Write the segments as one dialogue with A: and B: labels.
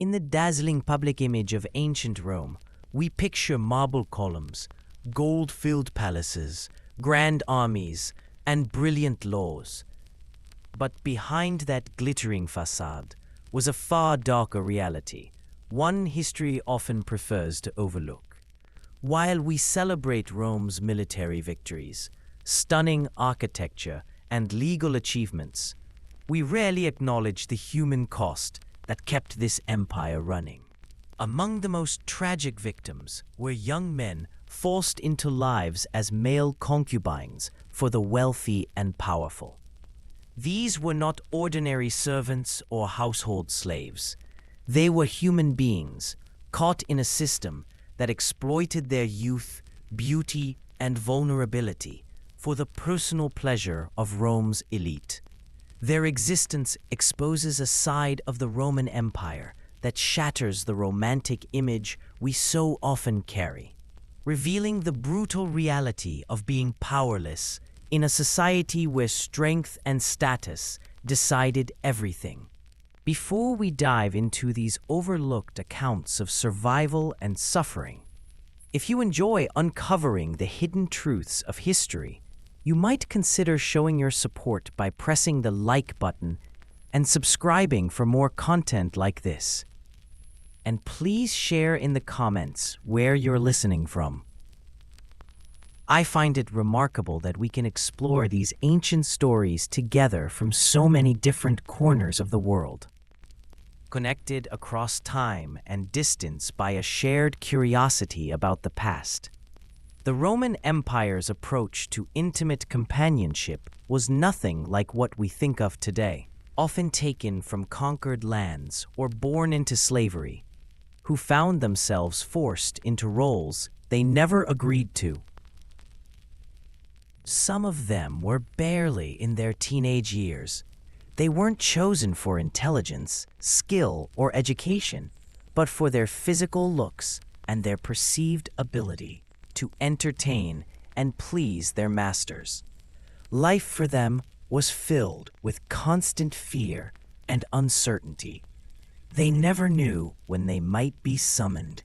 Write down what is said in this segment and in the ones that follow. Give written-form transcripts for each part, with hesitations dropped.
A: In the dazzling public image of ancient Rome, we picture marble columns, gold-filled palaces, grand armies, and brilliant laws. But behind that glittering facade was a far darker reality, one history often prefers to overlook. While we celebrate Rome's military victories, stunning architecture, and legal achievements, we rarely acknowledge the human cost that kept this empire running. Among the most tragic victims were young men forced into lives as male concubines for the wealthy and powerful. These were not ordinary servants or household slaves. They were human beings caught in a system that exploited their youth, beauty, and vulnerability for the personal pleasure of Rome's elite. Their existence exposes a side of the Roman Empire that shatters the romantic image we so often carry, revealing the brutal reality of being powerless in a society where strength and status decided everything. Before we dive into these overlooked accounts of survival and suffering, if you enjoy uncovering the hidden truths of history, you might consider showing your support by pressing the like button and subscribing for more content like this. And please share in the comments where you're listening from. I find it remarkable that we can explore these ancient stories together from so many different corners of the world, connected across time and distance by a shared curiosity about the past. The Roman Empire's approach to intimate companionship was nothing like what we think of today, often taken from conquered lands or born into slavery, who found themselves forced into roles they never agreed to. Some of them were barely in their teenage years. They weren't chosen for intelligence, skill, or education, but for their physical looks and their perceived ability to entertain and please their masters. Life for them was filled with constant fear and uncertainty. They never knew when they might be summoned,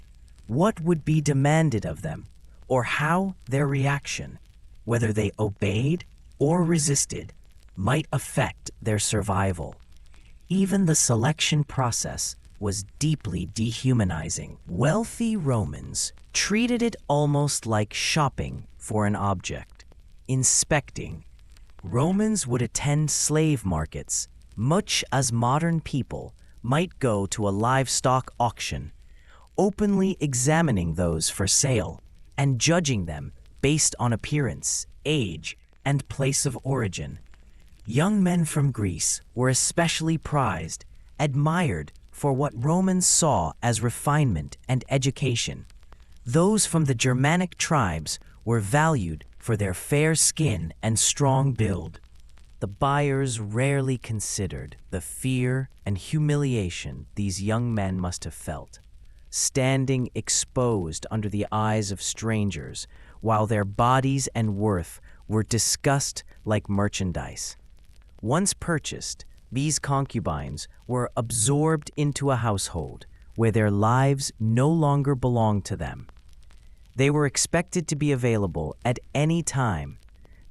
A: what would be demanded of them, or how their reaction, whether they obeyed or resisted, might affect their survival. Even the selection process was deeply dehumanizing. Wealthy Romans treated it almost like shopping for an object. Inspecting, Romans would attend slave markets, much as modern people might go to a livestock auction, openly examining those for sale and judging them based on appearance, age, and place of origin. Young men from Greece were especially prized, admired for what Romans saw as refinement and education. Those from the Germanic tribes were valued for their fair skin and strong build. The buyers rarely considered the fear and humiliation these young men must have felt, standing exposed under the eyes of strangers while their bodies and worth were discussed like merchandise. Once purchased, these concubines were absorbed into a household where their lives no longer belonged to them. They were expected to be available at any time,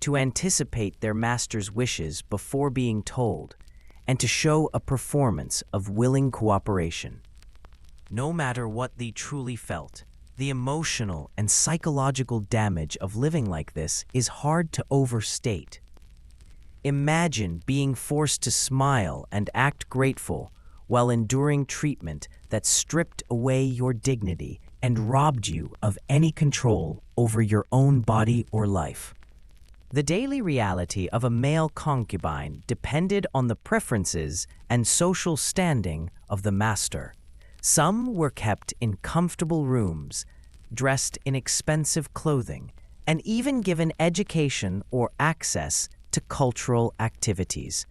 A: to anticipate their master's wishes before being told, and to show a performance of willing cooperation. No matter what they truly felt, the emotional and psychological damage of living like this is hard to overstate. Imagine being forced to smile and act grateful while enduring treatment that stripped away your dignity and robbed you of any control over your own body or life. The daily reality of a male concubine depended on the preferences and social standing of the master. Some were kept in comfortable rooms, dressed in expensive clothing, and even given education or access to cultural activities.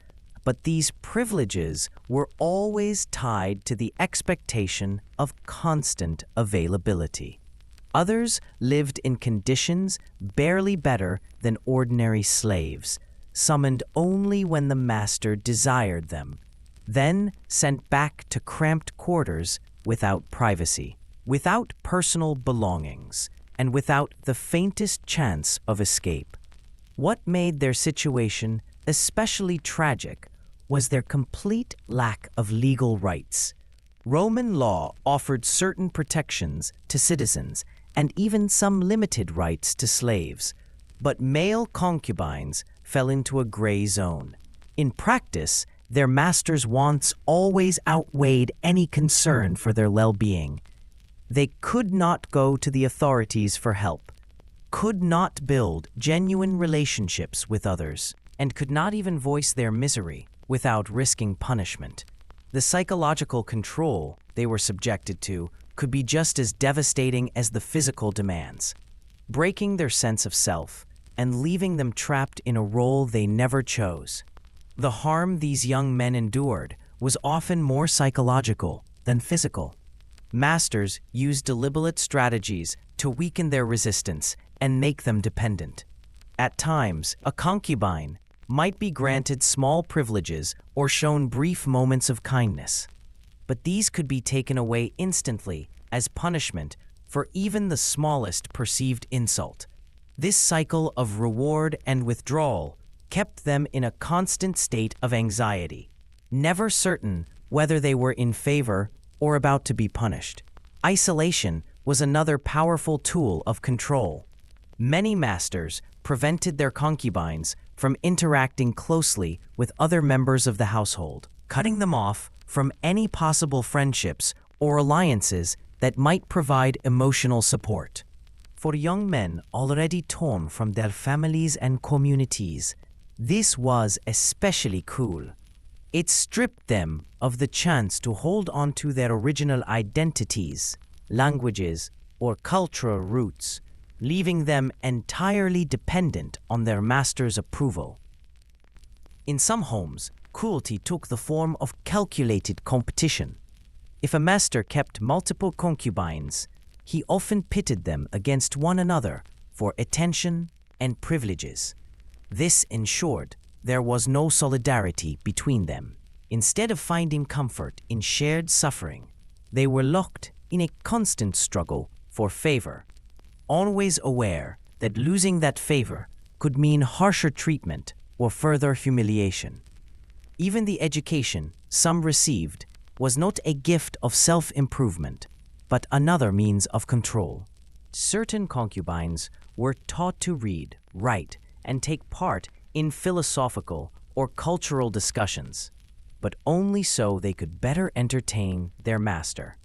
A: But these privileges were always tied to the expectation of constant availability. Others lived in conditions barely better than ordinary slaves, summoned only when the master desired them, then sent back to cramped quarters without privacy, without personal belongings, and without the faintest chance of escape. What made their situation especially tragic was their complete lack of legal rights. Roman law offered certain protections to citizens and even some limited rights to slaves, but male concubines fell into a gray zone. In practice, their masters' wants always outweighed any concern for their well-being. They could not go to the authorities for help, could not build genuine relationships with others, and could not even voice their misery without risking punishment. The psychological control they were subjected to could be just as devastating as the physical demands, breaking their sense of self and leaving them trapped in a role they never chose. The harm these young men endured was often more psychological than physical. Masters used deliberate strategies to weaken their resistance and make them dependent. At times, a concubine might be granted small privileges or shown brief moments of kindness, but these could be taken away instantly as punishment for even the smallest perceived insult. This cycle of reward and withdrawal kept them in a constant state of anxiety, never certain whether they were in favor or about to be punished. Isolation was another powerful tool of control. Many masters prevented their concubines from interacting closely with other members of the household, cutting them off from any possible friendships or alliances that might provide emotional support. For young men already torn from their families and communities, this was especially cruel. It stripped them of the chance to hold on to their original identities, languages, or cultural roots, leaving them entirely dependent on their master's approval. In some homes, cruelty took the form of calculated competition. If a master kept multiple concubines, he often pitted them against one another for attention and privileges. This ensured there was no solidarity between them. Instead of finding comfort in shared suffering, they were locked in a constant struggle for favor, always aware that losing that favor could mean harsher treatment or further humiliation. Even the education some received was not a gift of self-improvement, but another means of control. Certain concubines were taught to read, write, and take part in philosophical or cultural discussions, but only so they could better entertain their master.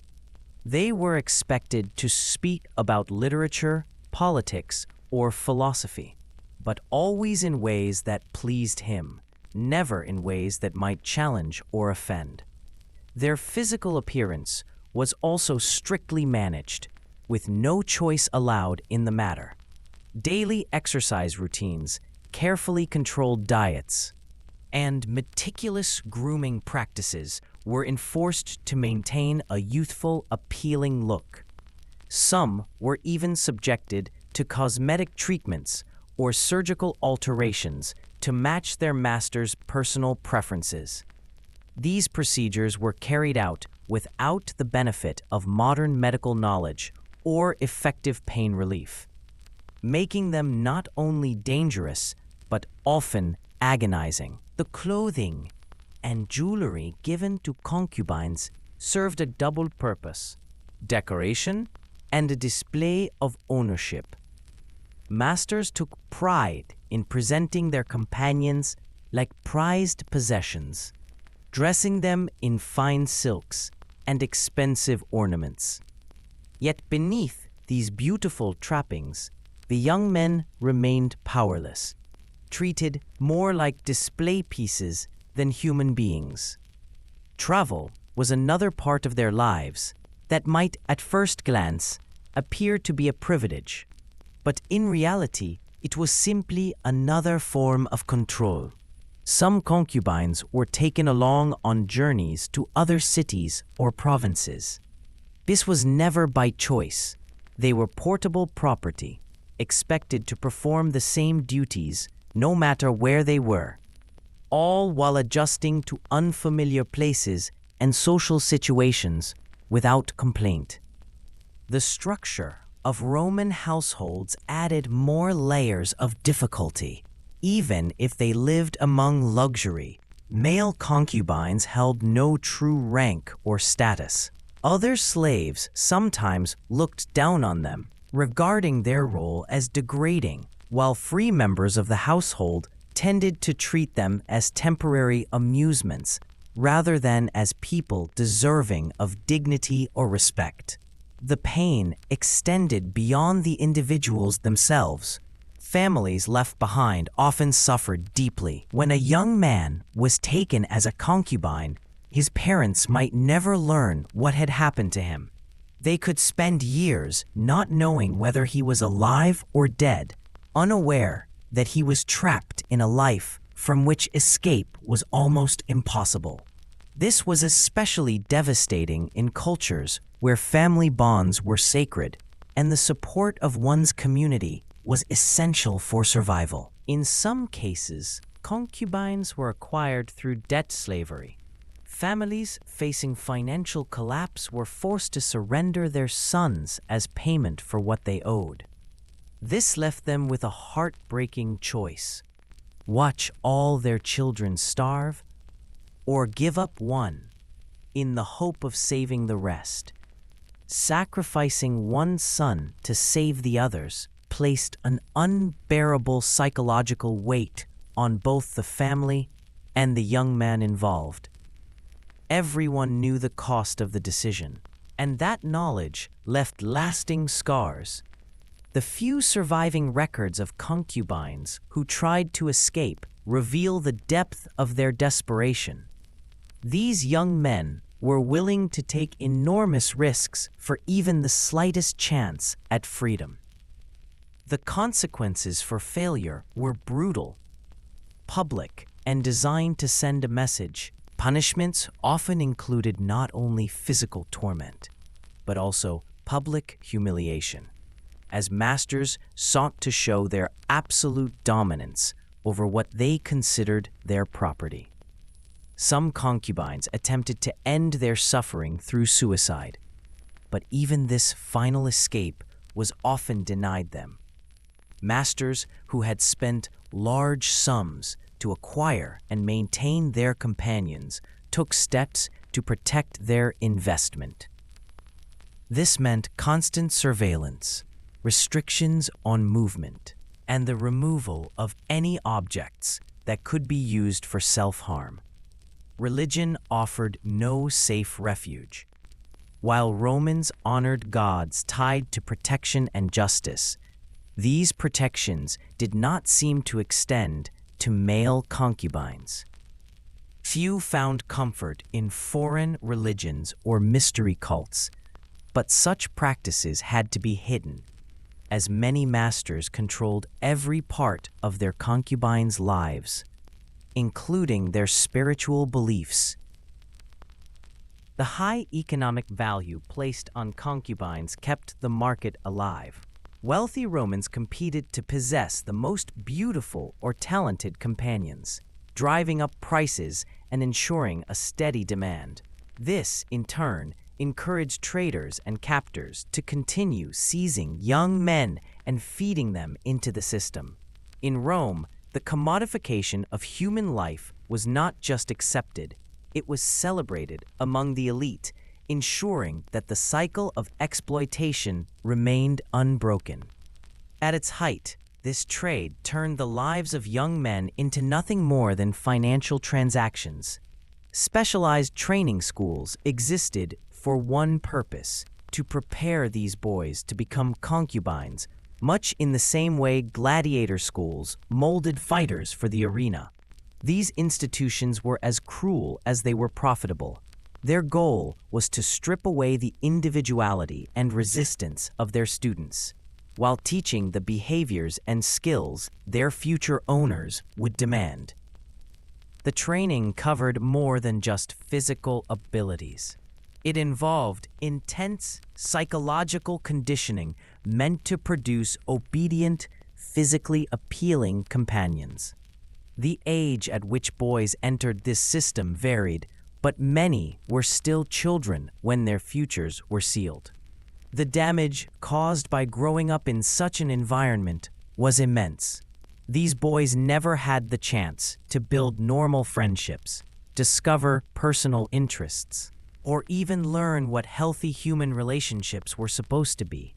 A: They were expected to speak about literature, politics, or philosophy, but always in ways that pleased him, never in ways that might challenge or offend. Their physical appearance was also strictly managed, with no choice allowed in the matter. Daily exercise routines, carefully controlled diets, and meticulous grooming practices were enforced to maintain a youthful, appealing look. Some were even subjected to cosmetic treatments or surgical alterations to match their master's personal preferences. These procedures were carried out without the benefit of modern medical knowledge or effective pain relief, making them not only dangerous, but often agonizing. The clothing and jewelry given to concubines served a double purpose: decoration and a display of ownership. Masters took pride in presenting their companions like prized possessions, dressing them in fine silks and expensive ornaments. Yet beneath these beautiful trappings, the young men remained powerless, treated more like display pieces than human beings. Travel was another part of their lives that might at first glance appear to be a privilege, but in reality it was simply another form of control. Some concubines were taken along on journeys to other cities or provinces. This was never by choice. They were portable property, expected to perform the same duties no matter where they were. all while adjusting to unfamiliar places and social situations without complaint. The structure of Roman households added more layers of difficulty. Even if they lived among luxury, male concubines held no true rank or status. Other slaves sometimes looked down on them, regarding their role as degrading, while free members of the household tended to treat them as temporary amusements rather than as people deserving of dignity or respect. The pain extended beyond the individuals themselves. Families left behind often suffered deeply. When a young man was taken as a concubine, his parents might never learn what had happened to him. They could spend years not knowing whether he was alive or dead, unaware that he was trapped in a life from which escape was almost impossible. This was especially devastating in cultures where family bonds were sacred and the support of one's community was essential for survival. In some cases, concubines were acquired through debt slavery. Families facing financial collapse were forced to surrender their sons as payment for what they owed. This left them with a heartbreaking choice: watch all their children starve, or give up one in the hope of saving the rest. Sacrificing one son to save the others placed an unbearable psychological weight on both the family and the young man involved. Everyone knew the cost of the decision, and that knowledge left lasting scars. The few surviving records of concubines who tried to escape reveal the depth of their desperation. These young men were willing to take enormous risks for even the slightest chance at freedom. The consequences for failure were brutal, public, and designed to send a message. Punishments often included not only physical torment, but also public humiliation, as masters sought to show their absolute dominance over what they considered their property. Some concubines attempted to end their suffering through suicide, but even this final escape was often denied them. Masters who had spent large sums to acquire and maintain their companions took steps to protect their investment. This meant constant surveillance, restrictions on movement, and the removal of any objects that could be used for self-harm. Religion offered no safe refuge. While Romans honored gods tied to protection and justice, these protections did not seem to extend to male concubines. Few found comfort in foreign religions or mystery cults, but such practices had to be hidden, as many masters controlled every part of their concubines' lives, including their spiritual beliefs. The high economic value placed on concubines kept the market alive. Wealthy Romans competed to possess the most beautiful or talented companions, driving up prices and ensuring a steady demand. This, in turn, encouraged traders and captors to continue seizing young men and feeding them into the system. In Rome, the commodification of human life was not just accepted, it was celebrated among the elite, ensuring that the cycle of exploitation remained unbroken. At its height, this trade turned the lives of young men into nothing more than financial transactions. Specialized training schools existed for one purpose: to prepare these boys to become concubines, much in the same way gladiator schools molded fighters for the arena. These institutions were as cruel as they were profitable. Their goal was to strip away the individuality and resistance of their students, while teaching the behaviors and skills their future owners would demand. The training covered more than just physical abilities. It involved intense psychological conditioning meant to produce obedient, physically appealing companions. The age at which boys entered this system varied, but many were still children when their futures were sealed. The damage caused by growing up in such an environment was immense. These boys never had the chance to build normal friendships, discover personal interests, or even learn what healthy human relationships were supposed to be.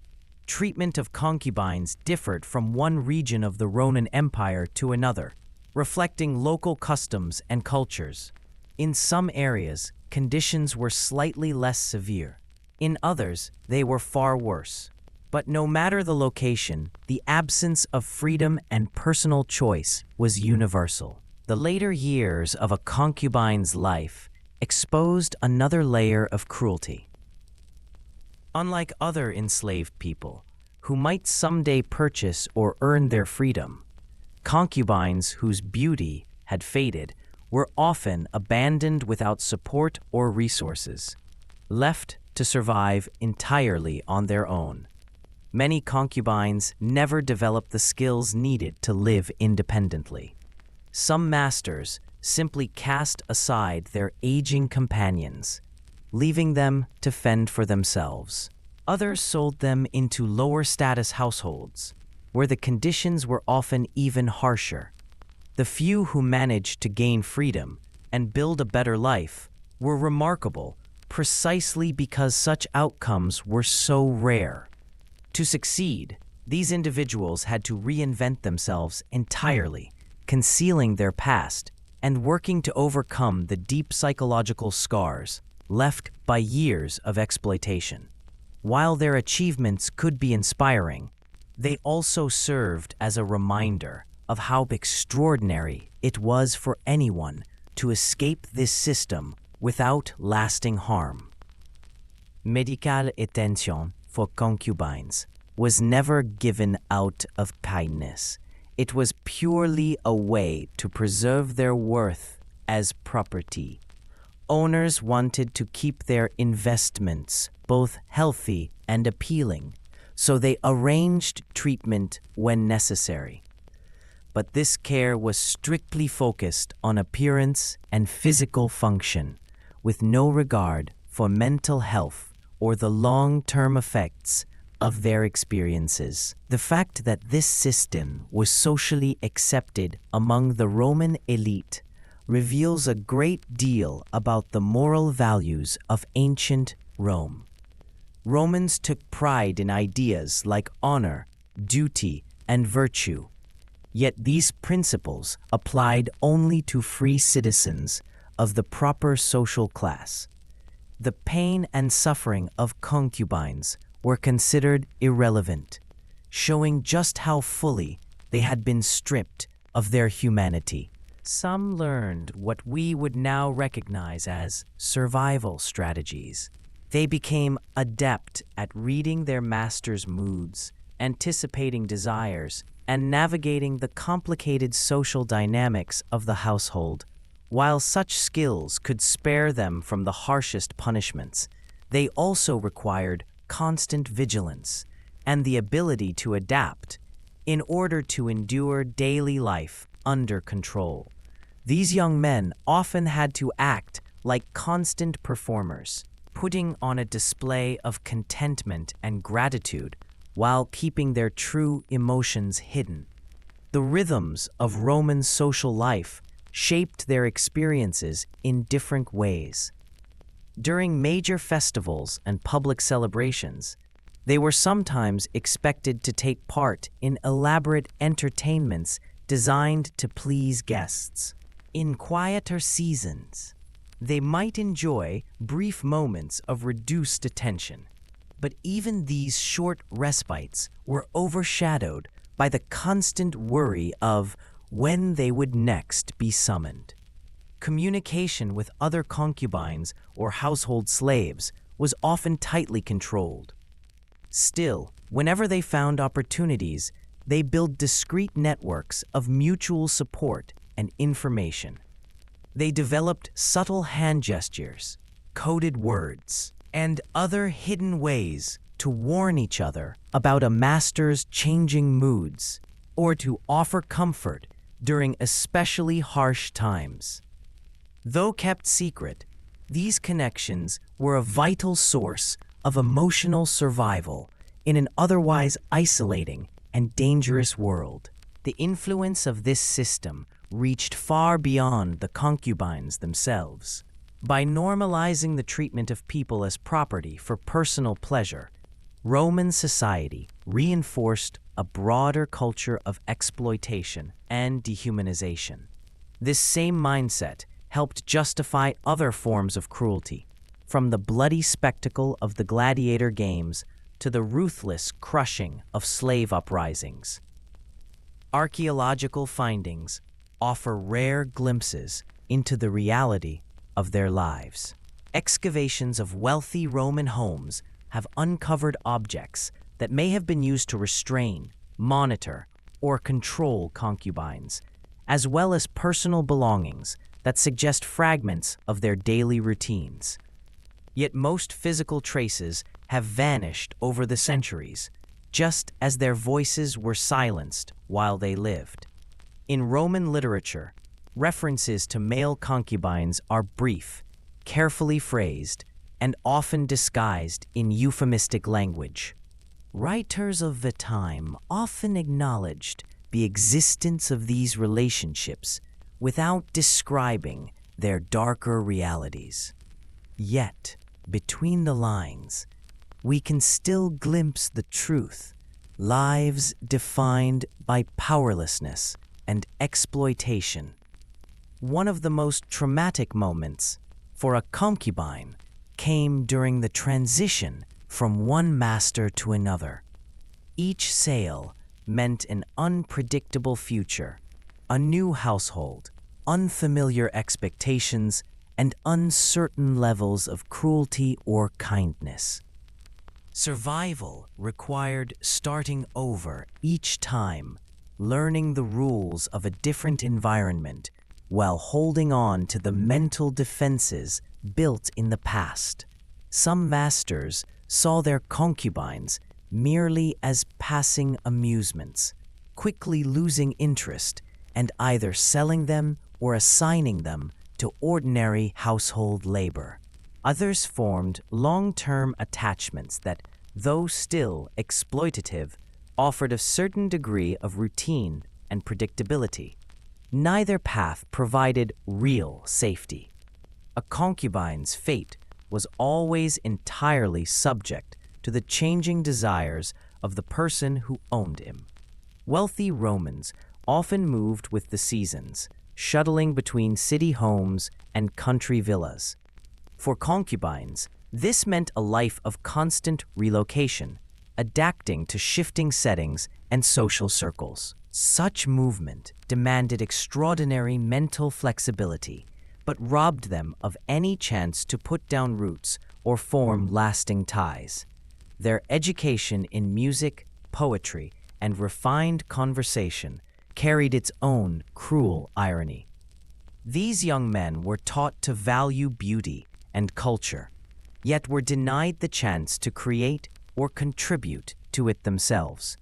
A: Treatment of concubines differed from one region of the Roman Empire to another, reflecting local customs and cultures. In some areas, conditions were slightly less severe. In others, they were far worse. But no matter the location, the absence of freedom and personal choice was universal. The later years of a concubine's life exposed another layer of cruelty. Unlike other enslaved people, who might someday purchase or earn their freedom, concubines whose beauty had faded were often abandoned without support or resources, left to survive entirely on their own. Many concubines never developed the skills needed to live independently. Some masters simply cast aside their aging companions, leaving them to fend for themselves. Others sold them into lower status households, where the conditions were often even harsher. The few who managed to gain freedom and build a better life were remarkable precisely because such outcomes were so rare. To succeed, these individuals had to reinvent themselves entirely, concealing their past and working to overcome the deep psychological scars left by years of exploitation. While their achievements could be inspiring, they also served as a reminder of how extraordinary it was for anyone to escape this system without lasting harm. Medical attention for concubines was never given out of kindness. It was purely a way to preserve their worth as property. Owners wanted to keep their investments both healthy and appealing, so they arranged treatment when necessary. But this care was strictly focused on appearance and physical function, with no regard for mental health or the long-term effects of their experiences. The fact that this system was socially accepted among the Roman elite reveals a great deal about the moral values of ancient Rome. Romans took pride in ideas like honor, duty, and virtue. Yet these principles applied only to free citizens of the proper social class. The pain and suffering of concubines were considered irrelevant, showing just how fully they had been stripped of their humanity. Some learned what we would now recognize as survival strategies. They became adept at reading their master's moods, anticipating desires, and navigating the complicated social dynamics of the household. While such skills could spare them from the harshest punishments, they also required constant vigilance and the ability to adapt in order to endure daily life under control. These young men often had to act like constant performers, putting on a display of contentment and gratitude while keeping their true emotions hidden. The rhythms of Roman social life shaped their experiences in different ways. During major festivals and public celebrations, they were sometimes expected to take part in elaborate entertainments designed to please guests. In quieter seasons, they might enjoy brief moments of reduced attention, but even these short respites were overshadowed by the constant worry of when they would next be summoned. Communication with other concubines or household slaves was often tightly controlled. Still, whenever they found opportunities, they built discreet networks of mutual support and information. They developed subtle hand gestures, coded words, and other hidden ways to warn each other about a master's changing moods or to offer comfort during especially harsh times. Though kept secret, these connections were a vital source of emotional survival in an otherwise isolating and dangerous world. The influence of this system reached far beyond the concubines themselves. By normalizing the treatment of people as property for personal pleasure, Roman society reinforced a broader culture of exploitation and dehumanization. This same mindset helped justify other forms of cruelty, from the bloody spectacle of the gladiator games to the ruthless crushing of slave uprisings. Archaeological findings offer rare glimpses into the reality of their lives. Excavations of wealthy Roman homes have uncovered objects that may have been used to restrain, monitor, or control concubines, as well as personal belongings that suggest fragments of their daily routines. Yet most physical traces have vanished over the centuries, just as their voices were silenced while they lived. In Roman literature, references to male concubines are brief, carefully phrased, and often disguised in euphemistic language. Writers of the time often acknowledged the existence of these relationships without describing their darker realities. Yet, between the lines, we can still glimpse the truth: lives defined by powerlessness and exploitation. One of the most traumatic moments for a concubine came during the transition from one master to another. Each sale meant an unpredictable future, a new household, unfamiliar expectations, and uncertain levels of cruelty or kindness. Survival required starting over each time, learning the rules of a different environment while holding on to the mental defenses built in the past. Some masters saw their concubines merely as passing amusements, quickly losing interest and either selling them or assigning them to ordinary household labor. Others formed long-term attachments that, though still exploitative, offered a certain degree of routine and predictability. Neither path provided real safety. A concubine's fate was always entirely subject to the changing desires of the person who owned him. Wealthy Romans often moved with the seasons, shuttling between city homes and country villas. For concubines, this meant a life of constant relocation, adapting to shifting settings and social circles. Such movement demanded extraordinary mental flexibility, but robbed them of any chance to put down roots or form lasting ties. Their education in music, poetry, and refined conversation carried its own cruel irony. These young men were taught to value beauty and culture, yet were denied the chance to create or contribute to it themselves.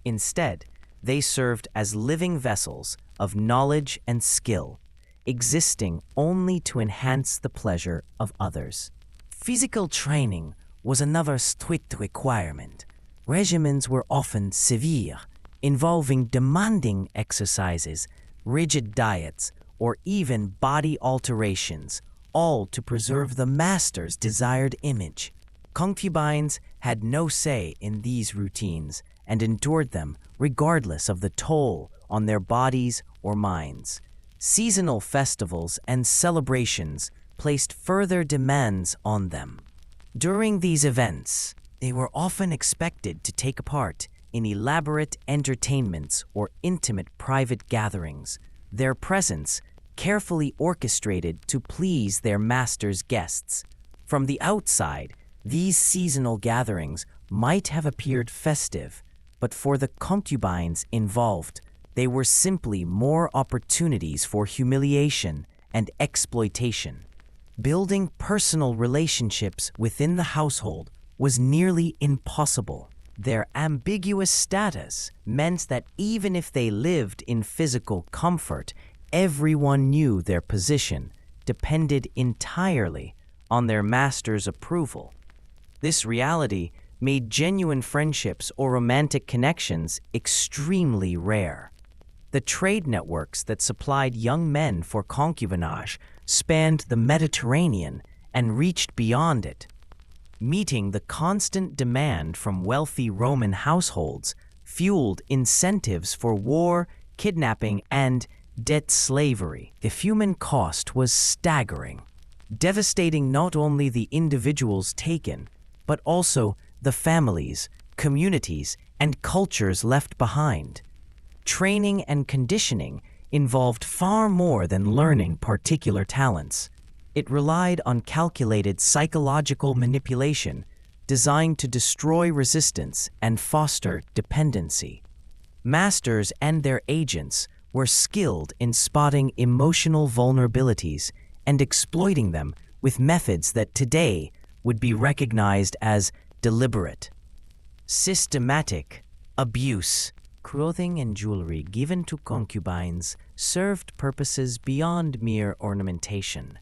A: Instead, they served as living vessels of knowledge and skill, existing only to enhance the pleasure of others. Physical training was another strict requirement. Regimens were often severe, involving demanding exercises, rigid diets, or even body alterations, all to preserve the master's desired image. Concubines had no say in these routines and endured them regardless of the toll on their bodies or minds. Seasonal festivals and celebrations placed further demands on them. During these events, they were often expected to take part in elaborate entertainments or intimate private gatherings, their presence carefully orchestrated to please their master's guests. From the outside, these seasonal gatherings might have appeared festive, but for the concubines involved, they were simply more opportunities for humiliation and exploitation. Building personal relationships within the household was nearly impossible. Their ambiguous status meant that even if they lived in physical comfort, everyone knew their position depended entirely on their master's approval. This reality made genuine friendships or romantic connections extremely rare. The trade networks that supplied young men for concubinage spanned the Mediterranean and reached beyond it. Meeting the constant demand from wealthy Roman households fueled incentives for war, kidnapping, and debt slavery. The human cost was staggering, devastating not only the individuals taken, but also the families, communities, and cultures left behind. Training and conditioning involved far more than learning particular talents. It relied on calculated psychological manipulation designed to destroy resistance and foster dependency. Masters and their agents were skilled in spotting emotional vulnerabilities and exploiting them with methods that today would be recognized as deliberate. Systematic abuse. Clothing and jewelry given to concubines served purposes beyond mere ornamentation.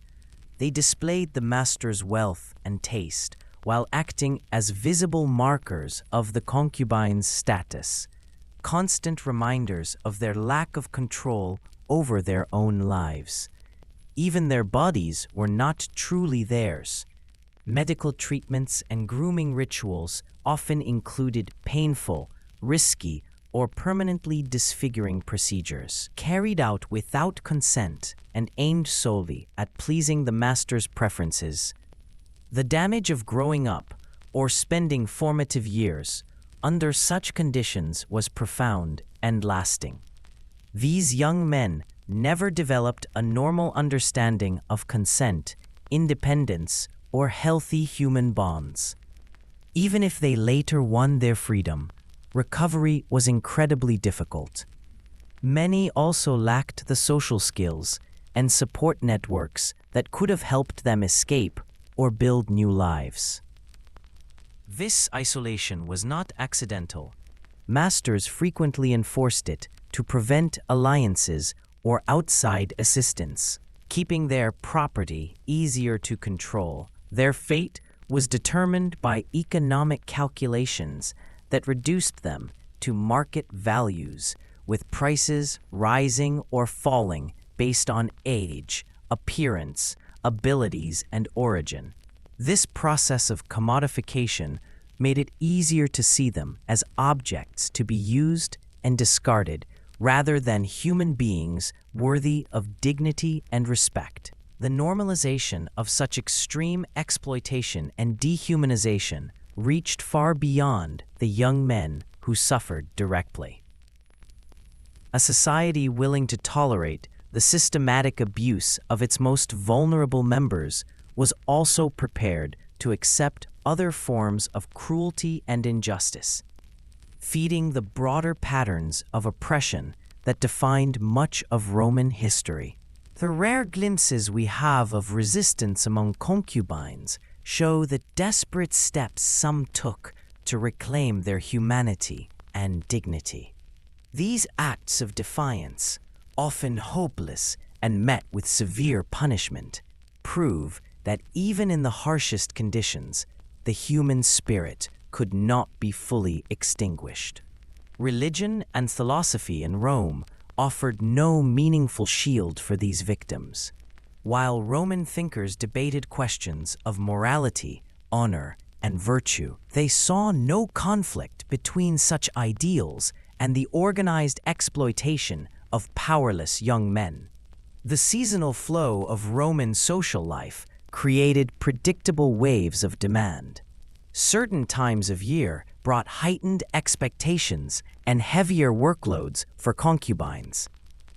A: They displayed the master's wealth and taste while acting as visible markers of the concubine's status, constant reminders of their lack of control over their own lives. Even their bodies were not truly theirs. Medical treatments and grooming rituals often included painful, risky, or permanently disfiguring procedures, carried out without consent and aimed solely at pleasing the master's preferences. The damage of growing up or spending formative years under such conditions was profound and lasting. These young men never developed a normal understanding of consent, independence, or healthy human bonds. Even if they later won their freedom, recovery was incredibly difficult. Many also lacked the social skills and support networks that could have helped them escape or build new lives. This isolation was not accidental. Masters frequently enforced it to prevent alliances or outside assistance, keeping their property easier to control. Their fate was determined by economic calculations that reduced them to market values, with prices rising or falling based on age, appearance, abilities, and origin. This process of commodification made it easier to see them as objects to be used and discarded rather than human beings worthy of dignity and respect. The normalization of such extreme exploitation and dehumanization reached far beyond the young men who suffered directly. A society willing to tolerate the systematic abuse of its most vulnerable members was also prepared to accept other forms of cruelty and injustice, feeding the broader patterns of oppression that defined much of Roman history. The rare glimpses we have of resistance among concubines show the desperate steps some took to reclaim their humanity and dignity. These acts of defiance, often hopeless and met with severe punishment, prove that even in the harshest conditions, the human spirit could not be fully extinguished. Religion and philosophy in Rome offered no meaningful shield for these victims. While Roman thinkers debated questions of morality, honor, and virtue, they saw no conflict between such ideals and the organized exploitation of powerless young men. The seasonal flow of Roman social life created predictable waves of demand. Certain times of year brought heightened expectations and heavier workloads for concubines,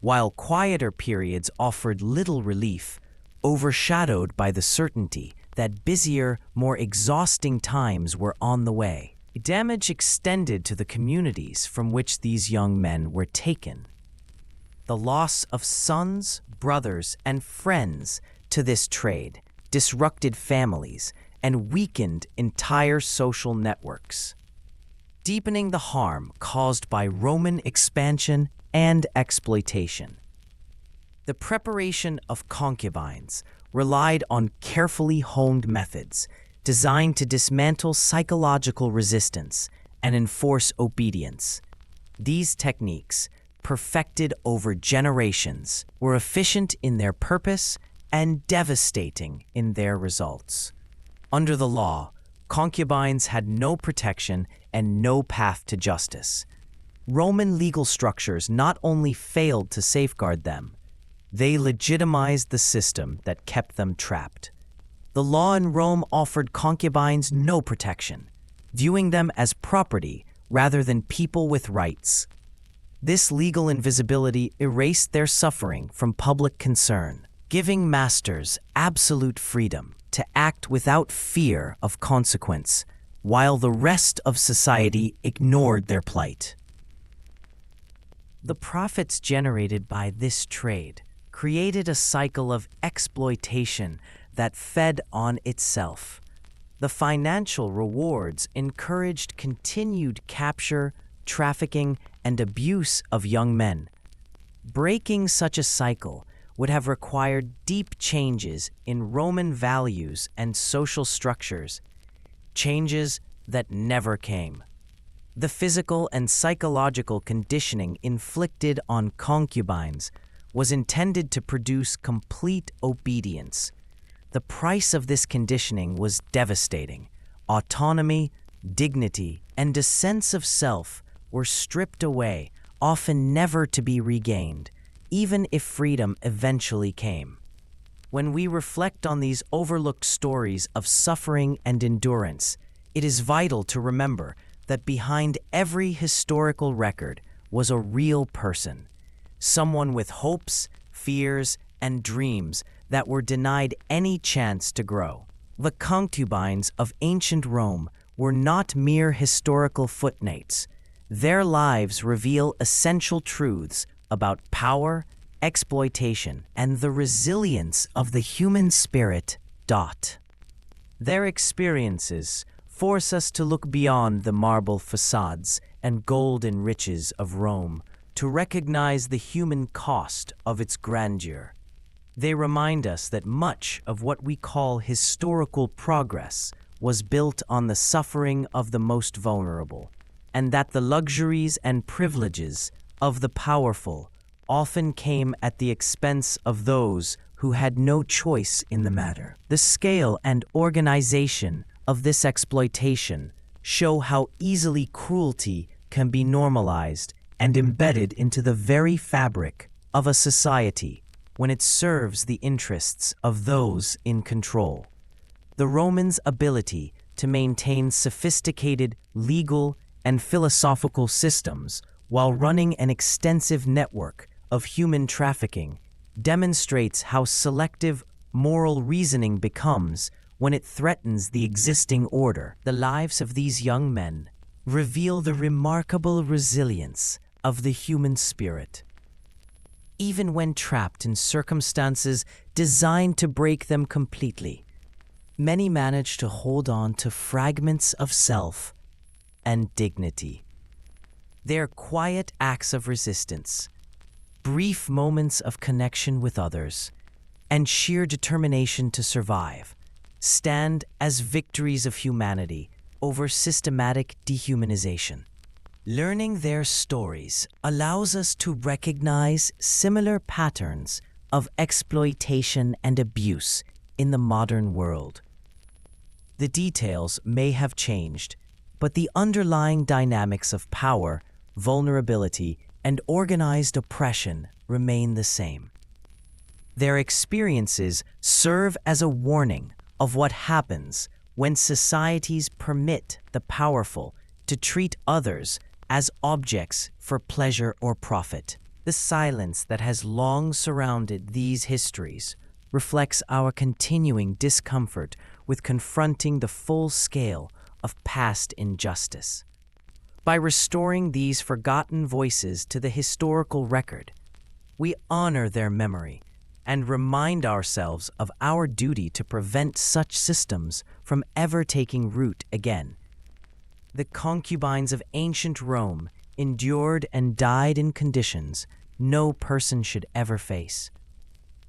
A: while quieter periods offered little relief, overshadowed by the certainty that busier, more exhausting times were on the way. Damage extended to the communities from which these young men were taken. The loss of sons, brothers, and friends to this trade disrupted families and weakened entire social networks. deepening the harm caused by Roman expansion and exploitation. The preparation of concubines relied on carefully honed methods designed to dismantle psychological resistance and enforce obedience. These techniques, perfected over generations, were efficient in their purpose and devastating in their results. Under the law, concubines had no protection and no path to justice. Roman legal structures not only failed to safeguard them, they legitimized the system that kept them trapped. The law in Rome offered concubines no protection, viewing them as property rather than people with rights. This legal invisibility erased their suffering from public concern, giving masters absolute freedom to act without fear of consequence, while the rest of society ignored their plight. The profits generated by this trade created a cycle of exploitation that fed on itself. The financial rewards encouraged continued capture, trafficking, and abuse of young men. Breaking such a cycle would have required deep changes in Roman values and social structures, changes that never came. The physical and psychological conditioning inflicted on concubines was intended to produce complete obedience. The price of this conditioning was devastating. Autonomy, dignity, and a sense of self were stripped away, often never to be regained, even if freedom eventually came. When we reflect on these overlooked stories of suffering and endurance, it is vital to remember that behind every historical record was a real person, someone with hopes, fears, and dreams that were denied any chance to grow. The concubines of ancient Rome were not mere historical footnotes. Their lives reveal essential truths about power, exploitation, and the resilience of the human spirit. Their experiences force us to look beyond the marble facades and golden riches of Rome to recognize the human cost of its grandeur. They remind us that much of what we call historical progress was built on the suffering of the most vulnerable, and that the luxuries and privileges of the powerful often came at the expense of those who had no choice in the matter. The scale and organization of this exploitation show how easily cruelty can be normalized and embedded into the very fabric of a society when it serves the interests of those in control. The Romans' ability to maintain sophisticated legal and philosophical systems while running an extensive network of human trafficking demonstrates how selective moral reasoning becomes when it threatens the existing order. The lives of these young men reveal the remarkable resilience of the human spirit. Even when trapped in circumstances designed to break them completely, many manage to hold on to fragments of self and dignity. Their quiet acts of resistance, brief moments of connection with others, and sheer determination to survive stand as victories of humanity over systematic dehumanization. Learning their stories allows us to recognize similar patterns of exploitation and abuse in the modern world. The details may have changed, but the underlying dynamics of power, vulnerability, and organized oppression remain the same. Their experiences serve as a warning of what happens when societies permit the powerful to treat others as objects for pleasure or profit. The silence that has long surrounded these histories reflects our continuing discomfort with confronting the full scale of past injustice. By restoring these forgotten voices to the historical record, we honor their memory and remind ourselves of our duty to prevent such systems from ever taking root again. The concubines of ancient Rome endured and died in conditions no person should ever face.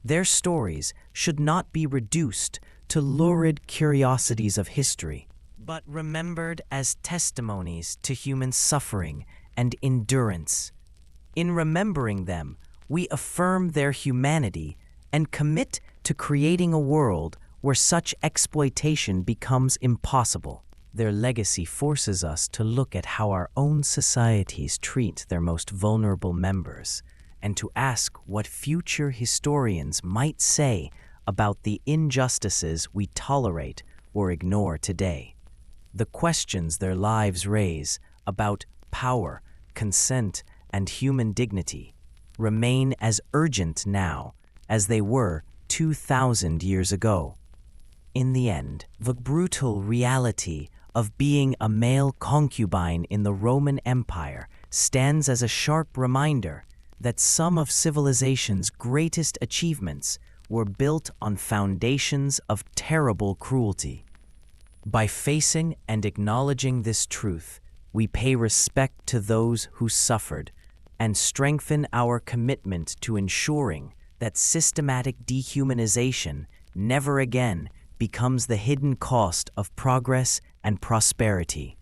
A: Their stories should not be reduced to lurid curiosities of history, but remembered as testimonies to human suffering and endurance. In remembering them, we affirm their humanity and commit to creating a world where such exploitation becomes impossible. Their legacy forces us to look at how our own societies treat their most vulnerable members, and to ask what future historians might say about the injustices we tolerate or ignore today. The questions their lives raise about power, consent, and human dignity remain as urgent now as they were 2,000 years ago. In the end, the brutal reality of being a male concubine in the Roman Empire stands as a sharp reminder that some of civilization's greatest achievements were built on foundations of terrible cruelty. By facing and acknowledging this truth, we pay respect to those who suffered and strengthen our commitment to ensuring that systematic dehumanization never again becomes the hidden cost of progress and prosperity.